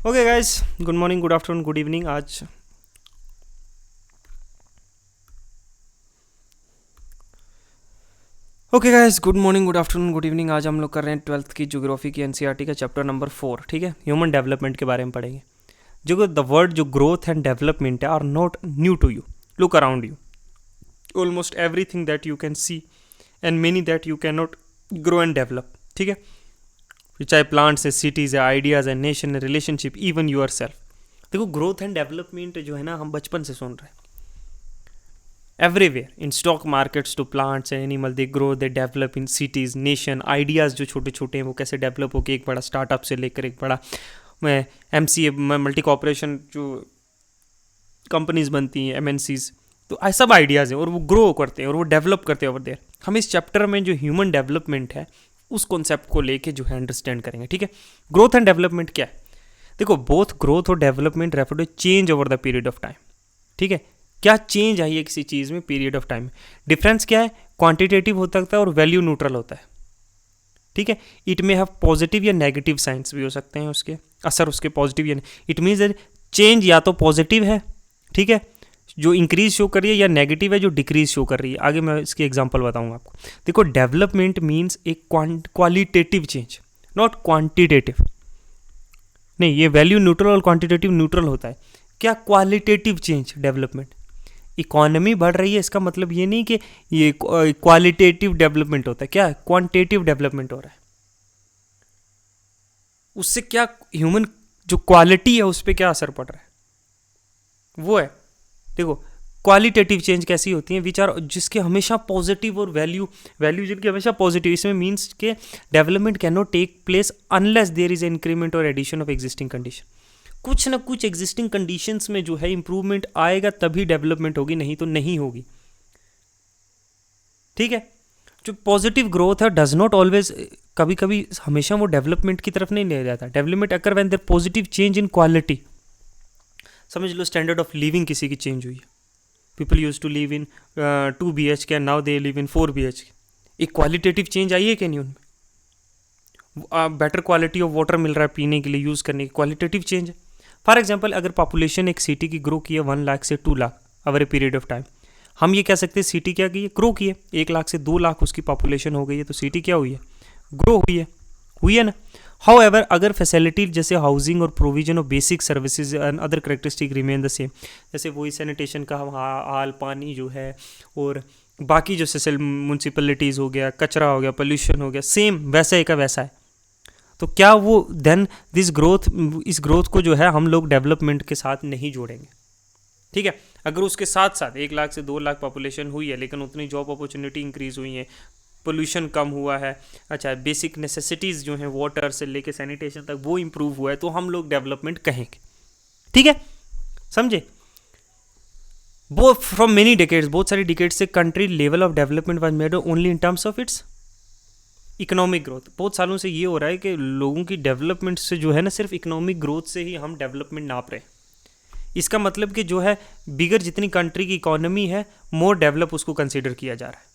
Okay guys, good morning, good afternoon, good evening. आज okay guys, good morning, good afternoon, good evening. आज हम लोग कर रहे हैं 12th की ज्योग्राफी की एनसीईआरटी का चैप्टर नंबर 4। ठीक है, ह्यूमन डेवलपमेंट के बारे में पढ़ेंगे। जो द वर्ड जो ग्रोथ एंड डेवलपमेंट है are not new to you. Look around you, almost everything that you can see and many that you can not grow and develop. ठीक है, चाहे प्लांट्स है, सिटीज़ है, आइडियाज़ है, nation है, relationship, even yourself. देखो, growth and development जो है ना, हम बचपन से सुन रहे हैं। Everywhere in stock markets to plants and animal, they grow, they develop in cities, nation. Ideas जो छोटे छोटे हैं वो कैसे डेवलप होकर एक बड़ा स्टार्टअप से लेकर एक बड़ा MCA मल्टी कॉर्पोरेशन जो कंपनीज बनती हैं, MNCs। तो ऐसा सब आइडियाज़ हैं और वो ग्रो करते हैं और वो डेवलप करते हैं ओवर देयर। हम इस चैप्टर में जो ह्यूमन डेवलपमेंट है उस कॉन्सेप्ट को लेके जो है अंडरस्टैंड करेंगे। ठीक है, ग्रोथ एंड डेवलपमेंट क्या है? देखो, बोथ ग्रोथ और development refer to change over the period of time. ठीक है, क्या चेंज आई है किसी चीज़ में पीरियड ऑफ टाइम में? डिफरेंस क्या है? क्वांटिटेटिव हो सकता है और वैल्यू न्यूट्रल होता है। ठीक है, इट में हैव पॉजिटिव या नेगेटिव साइंस भी हो सकते हैं, उसके असर उसके पॉजिटिव या इट मीन्स चेंज या तो पॉजिटिव है, ठीक है, जो इंक्रीज शो कर रही है, या नेगेटिव है जो डिक्रीज शो कर रही है। आगे मैं इसकी एग्जांपल बताऊंगा आपको। देखो, डेवलपमेंट मीन्स एक क्वालिटेटिव चेंज, नॉट क्वांटिटेटिव। नहीं, ये वैल्यू न्यूट्रल और क्वांटिटेटिव न्यूट्रल होता है। क्या क्वालिटेटिव चेंज? डेवलपमेंट, इकोनॉमी बढ़ रही है, इसका मतलब ये नहीं कि ये क्वालिटेटिव डेवलपमेंट होता है। क्या क्वांटिटेटिव डेवलपमेंट हो रहा है? उससे क्या ह्यूमन जो क्वालिटी है उस पर क्या असर पड़ रहा है, वो है। देखो, क्वालिटेटिव चेंज कैसी होती है? विचार जिसके हमेशा पॉजिटिव और वैल्यू जिनकी हमेशा पॉजिटिव। इसमें मीन्स के development can not take place unless there is increment और एडिशन ऑफ एग्जिस्टिंग कंडीशन। कुछ ना कुछ एग्जिस्टिंग कंडीशंस में जो है इंप्रूवमेंट आएगा तभी डेवलपमेंट होगी, नहीं तो नहीं होगी। ठीक है, जो पॉजिटिव ग्रोथ है डज नॉट ऑलवेज, कभी कभी हमेशा वो डेवलपमेंट की तरफ नहीं ले जाता। Development occur when there positive change in quality. समझ लो, स्टैंडर्ड ऑफ लिविंग किसी की चेंज हुई है। People use to live in 2 BHK and now they live in 4 BHK। एक क्वालिटेटिव चेंज आई है कि नहीं उनमें? बेटर क्वालिटी ऑफ वाटर मिल रहा है पीने के लिए, यूज़ करने की, क्वालिटेटिव चेंज है। फॉर एग्जाम्पल, अगर पॉपुलेशन एक सिटी की ग्रो की है 1 लाख से 2 lakh over a period of time, हम ये कह सकते हैं सिटी क्या की है? ग्रो की है। 1 लाख से 2 लाख उसकी पॉपुलेशन हो गई है, तो सिटी क्या हुई है? ग्रो हुई है ना। हाउ एवर, अगर फैसिलिटी जैसे हाउसिंग और provision of basic services and other characteristic remain the same, जैसे वही सैनिटेशन का हाल, पानी जो है, और बाकी जो जैसे म्यूनसिपलिटीज़ हो गया, कचरा हो गया, पोल्यूशन हो गया, सेम वैसा ही का वैसा है। तो क्या वो देन इस ग्रोथ को जो है हम लोग डेवलपमेंट के साथ नहीं जोड़ेंगे? ठीक है, अगर उसके साथ साथ 1 लाख से 2 लाख पॉपुलेशन हुई है लेकिन उतनी जॉब अपॉर्चुनिटी इंक्रीज हुई है, पोल्यूशन कम हुआ है, अच्छा, बेसिक नेसेसिटीज़ जो हैं वाटर से लेके सैनिटेशन तक वो इम्प्रूव हुआ है, तो हम लोग डेवलपमेंट कहेंगे। ठीक है, समझे? वो फ्रॉम मेनी डिकेड्स, बहुत सारी डिकेड्स से country level of development was made only in terms of its economic growth. बहुत सालों से ये हो रहा है कि लोगों की डेवलपमेंट से जो है ना, सिर्फ इकोनॉमिक ग्रोथ से ही हम डेवलपमेंट नाप रहे हैं। इसका मतलब कि जो है बिगर जितनी कंट्री की इकोनॉमी है, मोर डेवलप उसको कंसिडर किया जा रहा है।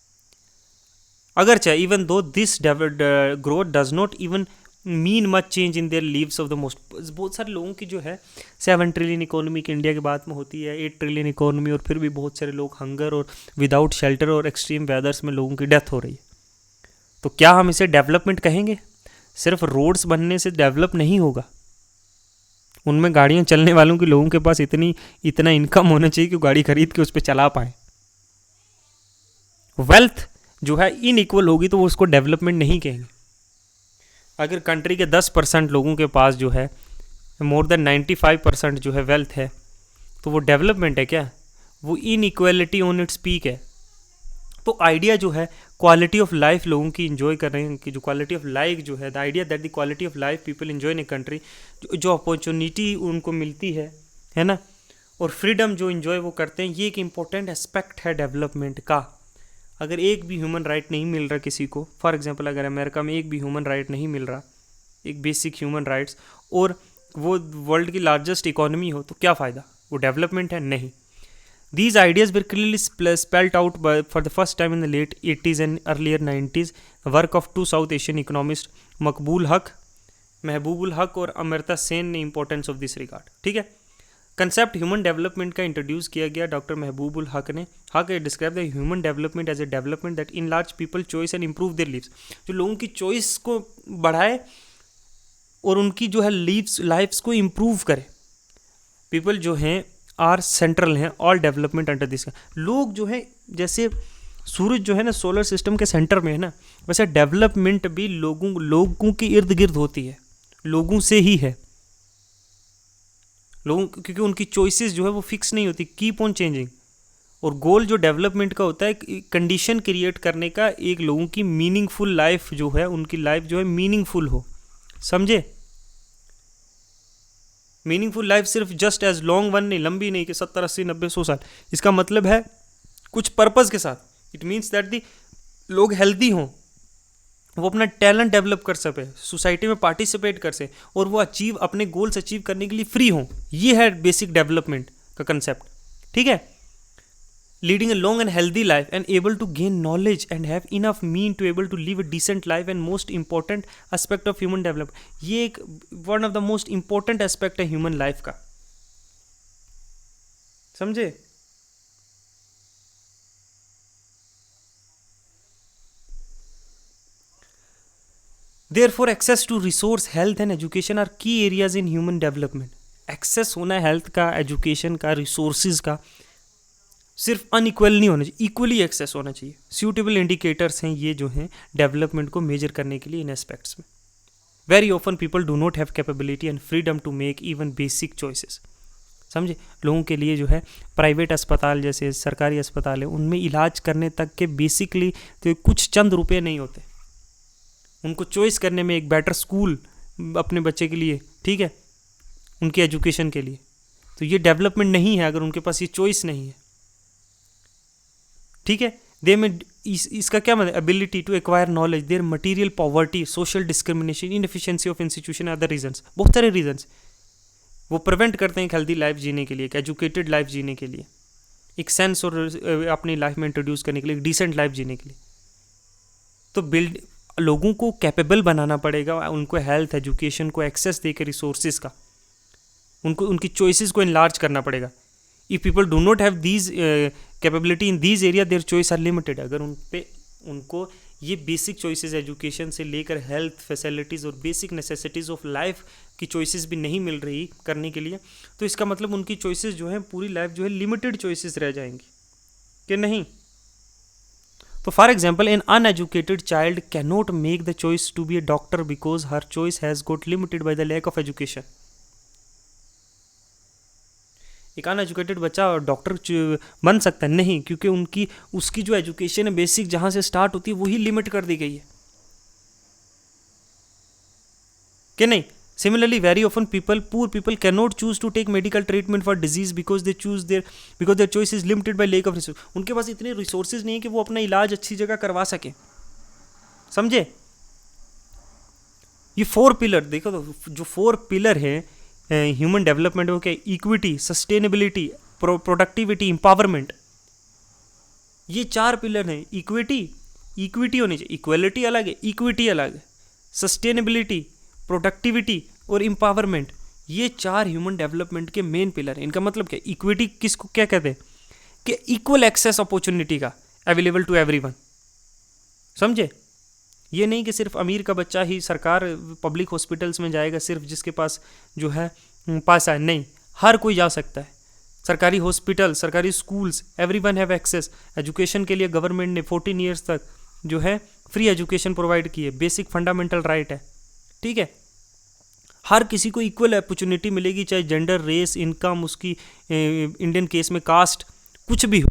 अगर चाहे even though this growth does not even mean much change in their leaves of the most. बहुत सारे लोगों की जो है 7 ट्रिलियन इकोनॉमी की इंडिया के बाद में होती है, 8 ट्रिलियन इकोनॉमी, और फिर भी बहुत सारे लोग हंगर और विदाउट शेल्टर और एक्सट्रीम वेदर्स में लोगों की डेथ हो रही है। तो क्या हम इसे डेवलपमेंट कहेंगे? सिर्फ रोड्स बनने से डेवलप नहीं होगा, उनमें गाड़ियां चलने वालों की लोगों के पास इतना इनकम होना चाहिए कि गाड़ी खरीद के उस पर चला पाए। वेल्थ जो है इनइक्वल होगी तो वो उसको डेवलपमेंट नहीं कहेंगे। अगर कंट्री के 10% लोगों के पास जो है मोर देन 95% जो है वेल्थ है, तो वो डेवलपमेंट है क्या? वो इनइक्वालिटी ऑन इट्स पीक है। तो आइडिया जो है क्वालिटी ऑफ लाइफ लोगों की इंजॉय कर रहे हैं, कि जो क्वालिटी ऑफ लाइफ जो है, the idea that the quality of life people enjoy in a country, जो अपॉर्चुनिटी उनको मिलती है ना, और फ्रीडम जो इंजॉय वो करते हैं, ये एक इम्पोर्टेंट एस्पेक्ट है डेवलपमेंट का। अगर एक भी ह्यूमन राइट नहीं मिल रहा किसी को, फॉर एग्जांपल अगर अमेरिका में एक भी ह्यूमन राइट नहीं मिल रहा, एक बेसिक ह्यूमन राइट्स, और वो वर्ल्ड की लार्जेस्ट इकोनॉमी हो, तो क्या फ़ायदा? वो डेवलपमेंट है? नहीं। These ideas were clearly spelled out for the first time in the late 80s and earlier 90s, the work of two South Asian economists, Makbul Haq Mahbubul हक और अमृता सेन ने इंपॉर्टेंस ऑफ दिस रिगार्ड। ठीक है, concept human development का introduce किया गया doctor Mahbubul Haq ने। Haq describe the human development as a development that enlarge people choice and improve their lives, जो लोगों की चॉइस को बढ़ाए और उनकी जो है लाइफ्स को इम्प्रूव करे। पीपल जो हैं आर सेंट्रल हैं ऑल डेवलपमेंट अंडर दिस। लोग जो है, जैसे सूरज जो है ना सोलर सिस्टम के सेंटर में है ना, वैसे डेवलपमेंट भी लोगों के इर्द गिर्द होती है, लोगों से ही है। लोगों, क्योंकि उनकी चॉइसेस जो है वो फिक्स नहीं होती, कीप ऑन चेंजिंग। और गोल जो डेवलपमेंट का होता है कंडीशन क्रिएट करने का, एक लोगों की मीनिंगफुल लाइफ जो है, उनकी लाइफ जो है मीनिंगफुल हो। समझे? मीनिंगफुल लाइफ सिर्फ जस्ट एज लॉन्ग वन नहीं, लंबी नहीं कि 70 80 90 100 साल। इसका मतलब है कुछ पर्पस के साथ। इट मीन्स दैट दी लोग हेल्दी हों, वो अपना टैलेंट डेवलप कर सके, सोसाइटी में पार्टिसिपेट कर सके, और वो अपने गोल्स अचीव करने के लिए फ्री हों। ये है बेसिक डेवलपमेंट का कंसेप्ट। ठीक है, leading a long and healthy life and able to gain knowledge and have enough mean to able to live a decent life and most important aspect of human development. ये एक one of the most important aspect है human life का। समझे? Therefore, access to resource, health and education are key areas in human development. Access होना है health का, education का, resources का, सिर्फ अनइक्वल नहीं होना चाहिए, इक्वली एक्सेस होना चाहिए। सूटेबल इंडिकेटर्स हैं ये जो हैं डेवलपमेंट को मेजर करने के लिए इन एस्पेक्ट्स में। Very often people do not have capability and freedom to make even basic choices. समझे? लोगों के लिए जो है प्राइवेट अस्पताल जैसे सरकारी अस्पताल है, उनमें इलाज करने तक के बेसिकली तो कुछ चंद रुपये नहीं होते। उनको चॉइस करने में एक बेटर स्कूल अपने बच्चे के लिए, ठीक है, उनके एजुकेशन के लिए, तो ये डेवलपमेंट नहीं है अगर उनके पास ये चॉइस नहीं है। ठीक है, दे में इसका क्या मतलब, ability to acquire knowledge, their material poverty, social discrimination, inefficiency of institution, other reasons, बहुत सारे रीजंस वो प्रिवेंट करते हैं एक हेल्दी लाइफ जीने के लिए, एक एजुकेटेड लाइफ जीने के लिए, एक सेंस और अपनी लाइफ में इंट्रोड्यूस करने के लिए, एक डिसेंट लाइफ जीने के लिए। तो लोगों को कैपेबल बनाना पड़ेगा, उनको हेल्थ एजुकेशन को एक्सेस दे के रिसोर्सेज का, उनको उनकी चॉइसेस को इनलार्ज करना पड़ेगा। If people do not have these capability in these area, their choice are limited. अगर उनको ये बेसिक चॉइसेस एजुकेशन से लेकर हेल्थ फैसिलिटीज़ और बेसिक नेसेसिटीज़ ऑफ लाइफ की चॉइसेस भी नहीं मिल रही करने के लिए, तो इसका मतलब उनकी चॉइसेस जो है पूरी लाइफ जो है लिमिटेड चॉइसेस रह जाएंगी कि नहीं। तो for example, an uneducated child can not make the choice to be a doctor because her choice has got limited by the lack of education. एक अनएजुकेटेड बच्चा डॉक्टर बन सकता है नहीं, क्योंकि उसकी जो एजुकेशन है बेसिक जहां से स्टार्ट होती है वही लिमिट कर दी गई है कि नहीं। Similarly, very often poor people cannot choose to take medical treatment for disease because their choice is limited by lack of resources. उनके पास इतने रिसोर्सेज नहीं है कि वो अपना इलाज अच्छी जगह करवा सके। समझे? ये 4 पिलर देखो, तो जो 4 पिलर है ह्यूमन डेवलपमेंट में, क्या? इक्विटी, सस्टेनेबिलिटी, प्रोडक्टिविटी, एम्पावरमेंट, ये 4 पिलर हैं। इक्विटी होनी चाहिए, इक्वलिटी अलग है, इक्विटी अलग है, सस्टेनेबिलिटी, प्रोडक्टिविटी और एम्पावरमेंट, ये 4 ह्यूमन डेवलपमेंट के मेन पिलर हैं। इनका मतलब क्या? इक्विटी किसको क्या कहते हैं? कि इक्वल एक्सेस अपॉर्चुनिटी का, अवेलेबल टू एवरीवन। समझे? ये नहीं कि सिर्फ अमीर का बच्चा ही सरकार पब्लिक हॉस्पिटल्स में जाएगा, सिर्फ जिसके पास जो है पैसा है। नहीं, हर कोई जा सकता है। सरकारी हॉस्पिटल, सरकारी schools, everyone have access. Education के लिए गवर्नमेंट ने 14 ईयर्स तक जो है फ्री एजुकेशन प्रोवाइड की है, बेसिक फंडामेंटल राइट है। ठीक है, हर किसी को इक्वल अपॉर्चुनिटी मिलेगी, चाहे जेंडर, रेस, इनकम, उसकी इंडियन केस में कास्ट, कुछ भी हो।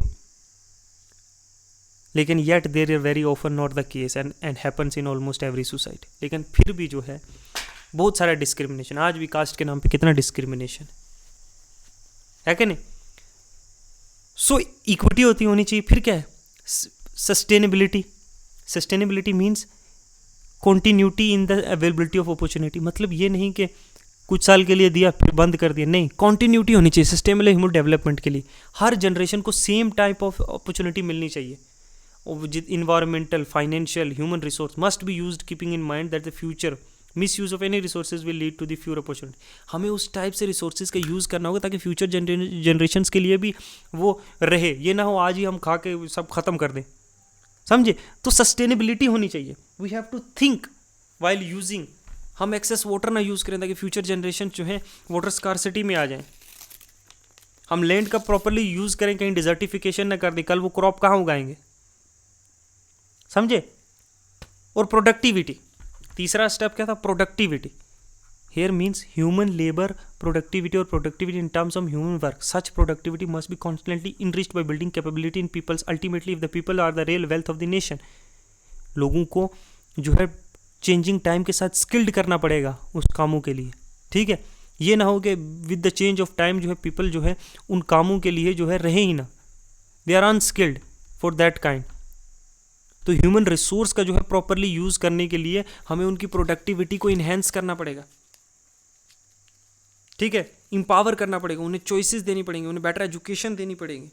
लेकिन yet there are very often not the case and happens in almost every society. लेकिन फिर भी जो है बहुत सारा डिस्क्रिमिनेशन, आज भी कास्ट के नाम पे कितना डिस्क्रिमिनेशन है कि नहीं। सो इक्विटी होनी चाहिए। फिर क्या है? Sustainability means continuity in the availability of opportunity. मतलब ये नहीं कि कुछ साल के लिए दिया फिर बंद कर दिया, नहीं, कॉन्टीन्यूटी होनी चाहिए सस्टेनेबल ह्यूमन डेवलपमेंट के लिए। हर जनरेशन को सेम टाइप ऑफ अपॉर्चुनिटी मिलनी चाहिए। Environmental, financial, human resource must be used keeping in mind that the future misuse of any resources will lead to the future opportunity. हमें उस type से resources का use करना होगा ताकि future generations के लिए भी वो रहे। ये ना हो आज ही हम खा के सब खत्म कर दें, समझे। तो सस्टेनेबिलिटी होनी चाहिए। We have to think while using. हम एक्सेस वाटर ना यूज़ करें ताकि फ्यूचर जनरेशन जो है वाटर स्कार्सिटी में आ जाएं। हम लैंड का प्रॉपरली यूज़ करें, कहीं डिजर्टिफिकेशन ना कर दें, कल वो क्रॉप कहाँ उगाएंगे, समझे। और प्रोडक्टिविटी, तीसरा स्टेप क्या था, productivity. Here means human labour productivity और productivity in terms of human work. Such productivity must be constantly enriched by building capability in peoples. Ultimately if the people are the real wealth of the nation. लोगों को जो है changing time के साथ skilled करना पड़ेगा उस कामों के लिए, ठीक है। ये ना हो कि with the change of time जो है पीपल जो है उन कामों के लिए जो है रहे ही ना, they are unskilled for that kind. तो ह्यूमन रिसोर्स का जो है प्रॉपरली यूज करने के लिए हमें उनकी प्रोडक्टिविटी को इन्हेंस करना पड़ेगा, ठीक है, इंपावर करना पड़ेगा, उन्हें चॉइसेस देनी पड़ेंगी, उन्हें बेटर एजुकेशन देनी पड़ेगी,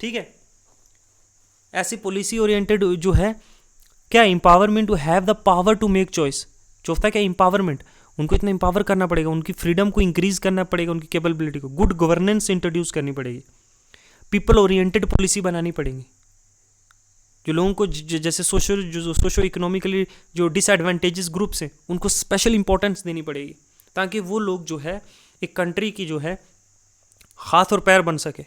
ठीक है। ऐसी पॉलिसी ओरिएंटेड जो है क्या, empowerment to have the power to make choice. चौथा क्या, इंपावरमेंट, उनको इतना इंपावर करना पड़ेगा, उनकी फ्रीडम को इंक्रीज करना पड़ेगा, उनकी कैपेबिलिटी को। गुड गवर्नेंस इंट्रोड्यूस करनी पड़ेगी। पीपल ओरिएंटेड पॉलिसी बनानी पड़ेगी जो लोगों को जैसे सोशो इकोनॉमिकली जो डिसएडवांटेजेस ग्रुप्स हैं उनको स्पेशल इंपॉर्टेंस देनी पड़ेगी ताकि वो लोग जो है एक कंट्री की जो है हाथ और पैर बन सके।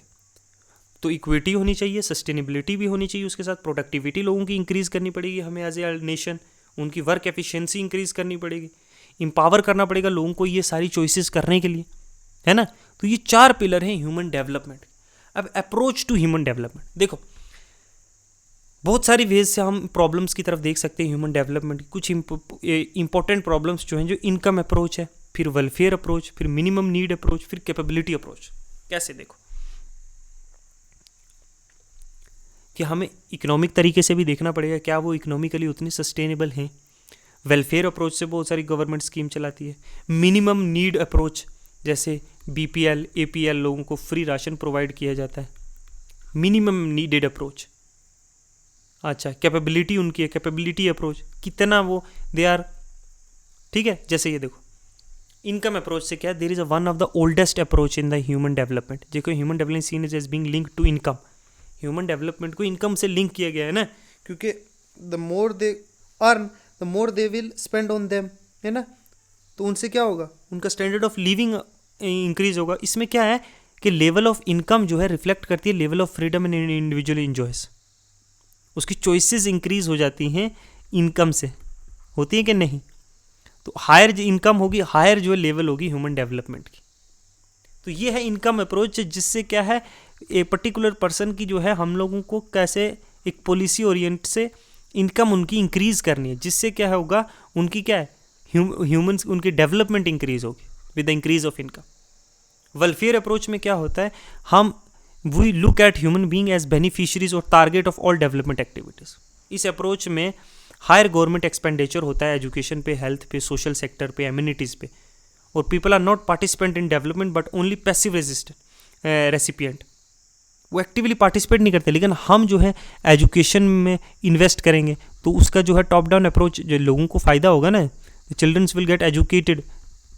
तो इक्विटी होनी चाहिए, सस्टेनेबिलिटी भी होनी चाहिए, उसके साथ प्रोडक्टिविटी लोगों की इंक्रीज़ करनी पड़ेगी हमें एज ए नेशन, उनकी वर्क एफिशिएंसी इंक्रीज़ करनी पड़ेगी, इंपावर करना पड़ेगा लोगों को ये सारी चॉइसेस करने के लिए, है ना। तो ये 4 पिलर हैं ह्यूमन डेवलपमेंट। अब अप्रोच टू ह्यूमन डेवलपमेंट, देखो बहुत सारी वेज से हम प्रॉब्लम्स की तरफ देख सकते हैं ह्यूमन डेवलपमेंट की। कुछ इंपॉर्टेंट प्रॉब्लम्स जो हैं, जो इनकम अप्रोच है, फिर वेलफेयर अप्रोच, फिर मिनिमम नीड अप्रोच, फिर कैपेबिलिटी अप्रोच। कैसे देखो कि हमें इकोनॉमिक तरीके से भी देखना पड़ेगा क्या वो इकोनॉमिकली उतनी सस्टेनेबल हैं। वेलफेयर अप्रोच से बहुत सारी गवर्नमेंट स्कीम चलाती है। मिनिमम नीड अप्रोच जैसे BPL APL लोगों को फ्री राशन प्रोवाइड किया जाता है, मिनिमम नीडेड अप्रोच। अच्छा, कैपेबिलिटी उनकी है, कैपेबिलिटी अप्रोच, कितना वो दे आर, ठीक है। जैसे ये देखो इनकम अप्रोच से क्या, there is one of the oldest approach in the human development. देखो human development seen is as being linked to income. Human development को इनकम से लिंक किया गया है ना, क्योंकि the more they earn the more they will spend on them, है ना। तो उनसे क्या होगा, उनका स्टैंडर्ड ऑफ लिविंग इंक्रीज होगा। इसमें क्या है कि लेवल ऑफ इनकम जो है रिफ्लेक्ट करती है level of freedom and individual enjoys. उसकी चॉइसेस इंक्रीज हो जाती हैं इनकम से, होती है कि नहीं। तो हायर जो इनकम होगी, हायर जो लेवल होगी ह्यूमन डेवलपमेंट की। तो ये है इनकम अप्रोच, जिससे क्या है एक पर्टिकुलर पर्सन की जो है हम लोगों को कैसे एक पॉलिसी ओरिएंट से इनकम उनकी इंक्रीज करनी है, जिससे क्या होगा उनकी क्या है ह्यूमंस उनकी डेवलपमेंट इंक्रीज होगी with the increase of income. Welfare approach में क्या होता है, हम we look at human being as beneficiaries और target of all development activities. इस अप्रोच में हायर गवर्नमेंट एक्सपेंडिचर होता है एजुकेशन पे, हेल्थ पे, सोशल सेक्टर पे, एम्यूनिटीज़ पे, और people are not participant in development but only passive recipient. वो एक्टिवली पार्टिसिपेट नहीं करते, लेकिन हम जो है एजुकेशन में इन्वेस्ट करेंगे तो उसका जो है टॉप डाउन अप्रोच जो लोगों को फ़ायदा होगा ना, चिल्ड्रंस विल गेट एजुकेटेड,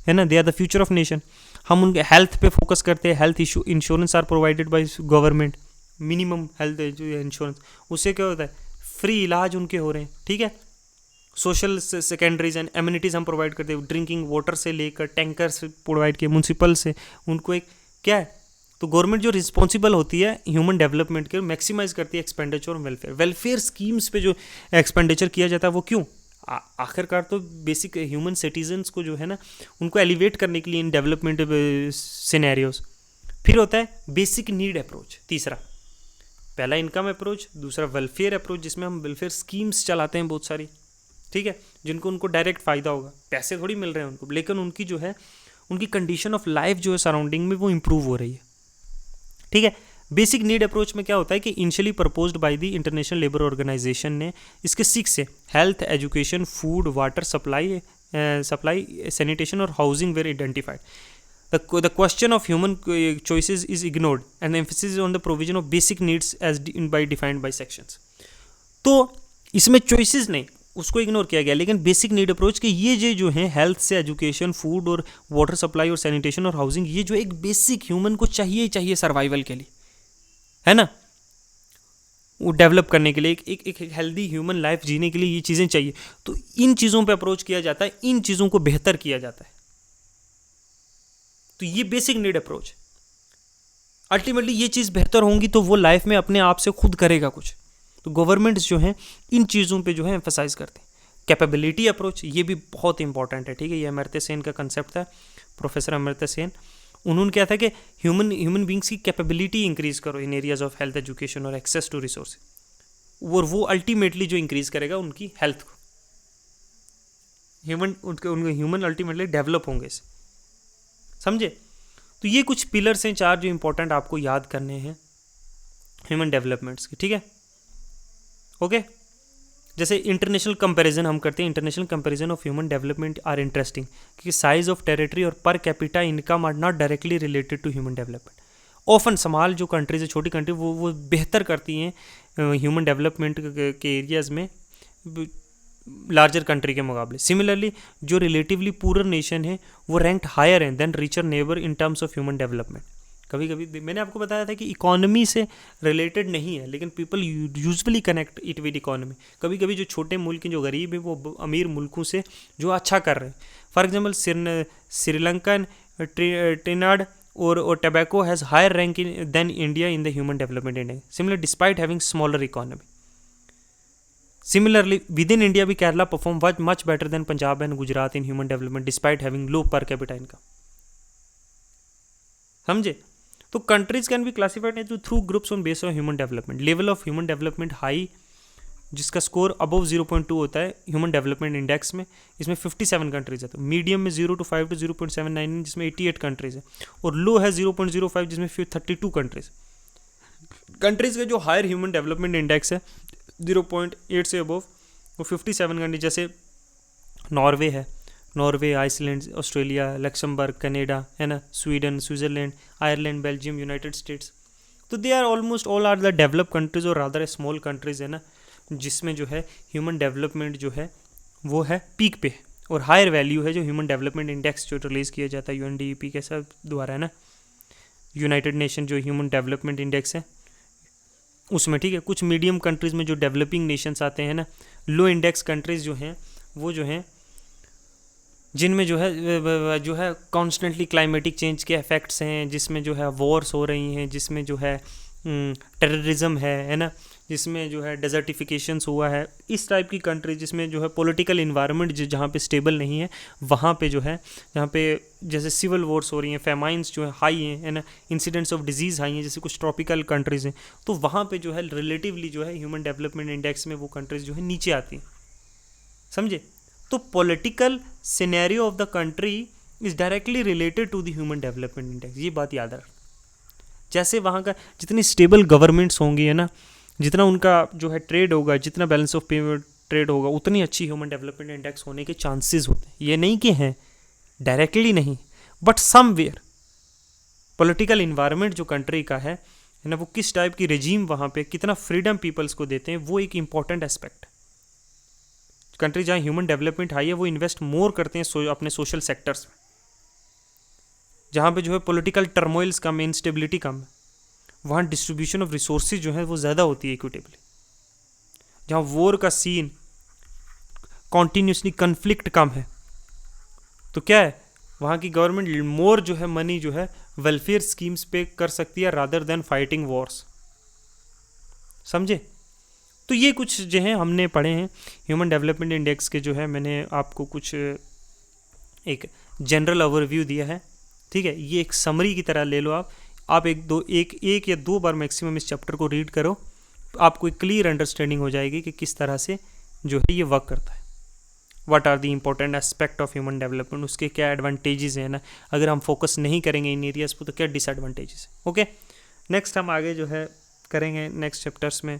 है ना, they are the future of nation. हम उनके हेल्थ पे फोकस करते हैं, health issue insurance are provided by government, minimum health insurance, उससे क्या होता है फ्री इलाज उनके हो रहे हैं, ठीक है। सोशल सेकेंडरीज एंड एम्यूनिटीज़ हम प्रोवाइड करते हैं, ड्रिंकिंग वाटर से लेकर टैंकर से प्रोवाइड किए, म्यूनसिपल से उनको एक क्या है। तो गवर्नमेंट जो रिस्पॉन्सिबल होती है ह्यूमन डेवलपमेंट के, मैक्सिमाइज करती है एक्सपेंडिचर और वेलफेयर स्कीम्स पे जो एक्सपेंडिचर किया जाता है वो क्यों, आखिरकार तो बेसिक ह्यूमन सिटीजन्स को जो है ना उनको एलिवेट करने के लिए इन डेवलपमेंट सिनेरियोज। फिर होता है बेसिक नीड अप्रोच, तीसरा, पहला इनकम अप्रोच, दूसरा वेलफेयर अप्रोच जिसमें हम वेलफेयर स्कीम्स चलाते हैं बहुत सारी, ठीक है, जिनको उनको डायरेक्ट फ़ायदा होगा, पैसे थोड़ी मिल रहे हैं उनको, लेकिन उनकी जो है उनकी कंडीशन ऑफ लाइफ जो है सराउंडिंग में वो इम्प्रूव हो रही है, ठीक है। बेसिक नीड अप्रोच में क्या होता है कि initially proposed by the International Labour Organization ने इसके 6 है, health, education, food, water supply, sanitation और housing were identified. The question of human choices is ignored and the emphasis is on the provision of basic needs as by defined by sections. तो इसमें choices नहीं, उसको ignore किया गया। लेकिन basic need approach कि ये जो है हेल्थ से एजुकेशन, फूड और वाटर सप्लाई और सैनिटेशन और हाउसिंग, ये जो एक बेसिक ह्यूमन को चाहिए ही चाहिए सर्वाइवल के लिए, है ना, वो डेवलप करने के लिए, एक हेल्दी ह्यूमन लाइफ जीने के लिए ये चीज़ें चाहिए। तो इन चीज़ों पे अप्रोच किया जाता है, इन चीज़ों को बेहतर किया जाता है। तो ये बेसिक नीड अप्रोच, अल्टीमेटली ये चीज़ बेहतर होंगी तो वो लाइफ में अपने आप से खुद करेगा कुछ। तो गवर्नमेंट्स जो हैं इन चीज़ों पे जो है एम्फसाइज करते हैं। कैपेबिलिटी अप्रोच, ये भी बहुत इंपॉर्टेंट है, ठीक है। ये अमर्त्य सेन का कंसेप्ट था, प्रोफेसर अमर्त्य सेन। उन्होंने क्या था कि ह्यूमन बींग्स की कैपेबिलिटी इंक्रीज करो इन एरियाज ऑफ हेल्थ, एजुकेशन और एक्सेस टू रिसोर्स, और वो अल्टीमेटली जो इंक्रीज करेगा उनकी हेल्थ को, उनके ह्यूमन अल्टीमेटली डेवलप होंगे इससे, समझे। तो ये कुछ पिलर्स हैं 4 जो इंपॉर्टेंट आपको याद करने हैं ह्यूमन डेवलपमेंट्स के, ठीक है, ओके। जैसे इंटरनेशनल कंपैरिजन हम करते हैं, international comparison of human development are interesting, क्योंकि साइज ऑफ टेरिटरी और per capita income are not directly related to human development. Often small जो कंट्रीज है, छोटी कंट्री, वो बेहतर करती हैं ह्यूमन डेवलपमेंट के एरियाज़ में लार्जर कंट्री के मुकाबले। सिमिलरली जो रिलेटिवली पुअर नेशन है वो रैंक्ड हायर है than richer neighbour in terms of human development. कभी कभी मैंने आपको बताया था कि इकोनॉमी से रिलेटेड नहीं है, लेकिन people usually connect it with economy. कभी कभी जो छोटे मुल्क हैं, जो गरीब हैं, वो अमीर मुल्कों से जो अच्छा कर रहे हैं। फॉर एग्जांपल श्रीलंकन, ट्रिनिडाद और Tobago has higher rank than India in the human development index, similar despite having smaller economy. Similarly, within India, भी Kerala perform much better than Punjab and Gujarat in human development despite having low per capita income. समझे। तो countries can be classified into through groups on base of human development. Level of human development high, जिसका score above 0.2 होता है human development index में, इसमें 57 countries है। तो medium में 0 to 5 to 0.79 जिसमें 88 कंट्रीज है, और लो है 0.05 जिसमें 32 कंट्रीज। कंट्रीज का जो हायर ह्यूमन डेवलपमेंट इंडेक्स है 0.8 से अबव, वो 57 कंट्री, जैसे नॉर्वे है, Norway, Iceland, Australia, Luxembourg, Canada, है ना, Sweden, Switzerland, Ireland, Belgium, United States. तो they are almost all are the develop countries और रादर स्मॉल कंट्रीज, है ना, जिसमें जो है ह्यूमन डेवलपमेंट जो है वो है पीक पे, और हायर वैल्यू है जो ह्यूमन डेवलपमेंट इंडेक्स जो रिलीज़ किया जाता है UNDP के सब द्वारा, है ना, यूनाइटेड नेशन जो ह्यूमन डेवलपमेंट इंडेक्स है उसमें, ठीक है। कुछ मीडियम कंट्रीज़ में जो डेवलपिंग नेशंस आते हैं ना, लो इंडेक्स कंट्रीज़ जो हैं वो जो हैं जिनमें जो है कॉन्स्टेंटली क्लाइमेटिक चेंज के इफेक्ट्स हैं, जिसमें जो है वॉर्स हो रही हैं, जिसमें जो है टेररिज्म है ना, जिसमें जो है डेजर्टिफिकेशंस हुआ है, इस टाइप की कंट्री जिसमें जो है पॉलिटिकल इन्वायरमेंट जहाँ पे स्टेबल नहीं है, वहाँ पे जो है, जहाँ पे जैसे सिविल वॉर्स हो रही हैं, फेमाइंस जो है हाई हैं, है ना, इंसिडेंट्स ऑफ डिजीज़ हाई हैं, जैसे कुछ ट्रॉपिकल कंट्रीज़ हैं, तो वहाँ पे जो है रिलेटिवली जो है ह्यूमन डेवलपमेंट इंडेक्स में वो कंट्रीज़ जो है नीचे आती हैं, समझे। तो political scenario of the country is directly related to the human development index, ये बात याद रख। जैसे वहाँ का जितनी स्टेबल गवर्नमेंट्स होंगी, है ना, जितना उनका जो है ट्रेड होगा, जितना बैलेंस ऑफ पेमेंट ट्रेड होगा, उतनी अच्छी ह्यूमन डेवलपमेंट इंडेक्स होने के चांसेस होते हैं। ये नहीं कि हैं, डायरेक्टली नहीं, बट समवेयर पॉलिटिकल इन्वायरमेंट जो कंट्री का है ना, वो किस टाइप की रेजीम वहाँ पे कितना फ्रीडम पीपल्स को देते हैं, वो एक इंपॉर्टेंट एस्पेक्ट। कंट्री जहाँ ह्यूमन डेवलपमेंट हाई है वो इन्वेस्ट मोर करते हैं अपने सोशल सेक्टर्स में। जहाँ पे जो है पॉलिटिकल टर्मोइल्स कम है, इंस्टेबिलिटी कम है, वहाँ डिस्ट्रीब्यूशन ऑफ रिसोर्सेज जो है वो ज़्यादा होती है इक्विटेबली। जहाँ वॉर का सीन, कॉन्टीन्यूसली कन्फ्लिक्ट कम है, तो क्या है, वहाँ की गवर्नमेंट मोर जो है मनी जो है वेलफेयर स्कीम्स पे कर सकती है रादर देन फाइटिंग वॉर्स, समझे। तो ये कुछ जो है हमने पढ़े हैं ह्यूमन डेवलपमेंट इंडेक्स के, जो है मैंने आपको कुछ एक जनरल ओवरव्यू दिया है, ठीक है। ये एक समरी की तरह ले लो आप एक या दो बार मैक्सिमम इस चैप्टर को रीड करो, आपको एक क्लियर अंडरस्टैंडिंग हो जाएगी कि किस तरह से जो है ये वर्क करता है। What are the important aspect of human development, उसके क्या एडवांटेजेस हैं ना, अगर हम फोकस नहीं करेंगे इन एरियाज पर तो क्या डिसएडवांटेजेस है। ओके, नेक्स्ट हम आगे जो है करेंगे नेक्स्ट चैप्टर्स में